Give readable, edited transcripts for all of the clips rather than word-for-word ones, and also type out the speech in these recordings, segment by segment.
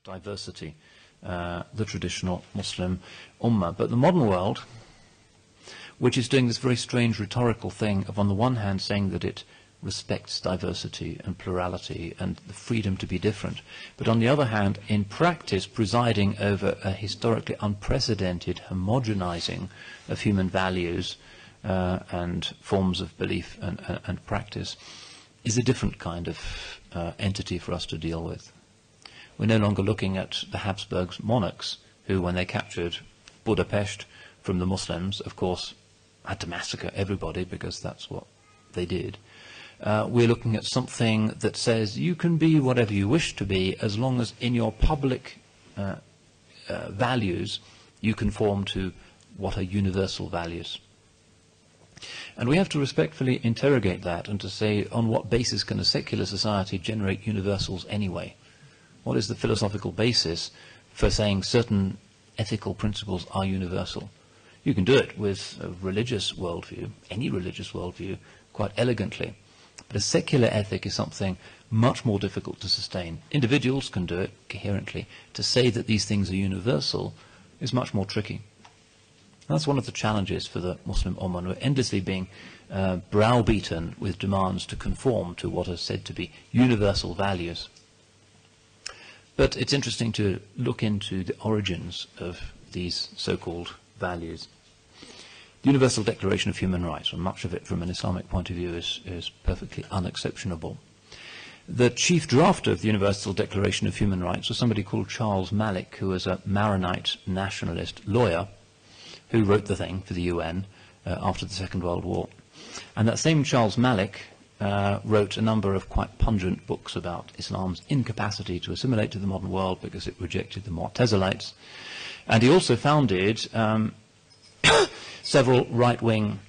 diversity, the traditional Muslim ummah. But the modern world, which is doing this very strange rhetorical thing of on the one hand saying that it respects diversity and plurality and the freedom to be different, but on the other hand, in practice, presiding over a historically unprecedented homogenizing of human values and forms of belief and practice, is a different kind of entity for us to deal with. We're no longer looking at the Habsburg monarchs, who, when they captured Budapest from the Muslims, of course, had to massacre everybody because that's what they did. We're looking at something that says you can be whatever you wish to be as long as in your public values you conform to what are universal values. And we have to respectfully interrogate that and to say, on what basis can a secular society generate universals anyway? What is the philosophical basis for saying certain ethical principles are universal? You can do it with a religious worldview, any religious worldview, quite elegantly. But a secular ethic is something much more difficult to sustain. Individuals can do it coherently. To say that these things are universal is much more tricky. That's one of the challenges for the Muslim Ummah. We're endlessly being browbeaten with demands to conform to what are said to be universal values. But it's interesting to look into the origins of these so-called values. The Universal Declaration of Human Rights, and much of it from an Islamic point of view is perfectly unexceptionable. The chief drafter of the Universal Declaration of Human Rights was somebody called Charles Malik, who was a Maronite nationalist lawyer who wrote the thing for the UN after the Second World War. And that same Charles Malik wrote a number of quite pungent books about Islam's incapacity to assimilate to the modern world because it rejected the Mu'tazilites. And he also founded several right-wing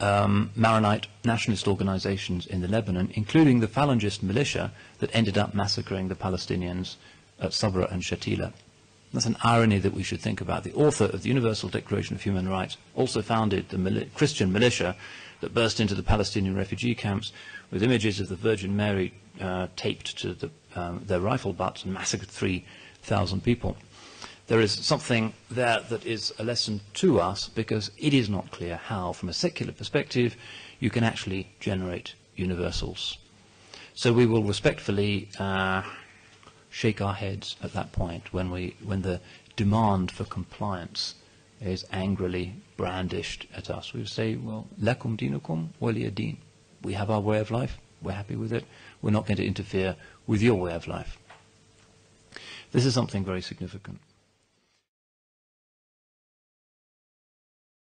Maronite nationalist organizations in the Lebanon, including the Falangist militia that ended up massacring the Palestinians at Sabra and Shatila. That's an irony that we should think about. The author of the Universal Declaration of Human Rights also founded the Christian militia that burst into the Palestinian refugee camps with images of the Virgin Mary taped to their rifle butts and massacred 3,000 people. There is something there that is a lesson to us because it is not clear how, from a secular perspective, you can actually generate universals. So we will respectfully shake our heads at that point when the demand for compliance is angrily brandished at us. We would say, well, lakum dinukum waliya din. We have our way of life. We're happy with it. We're not going to interfere with your way of life. This is something very significant.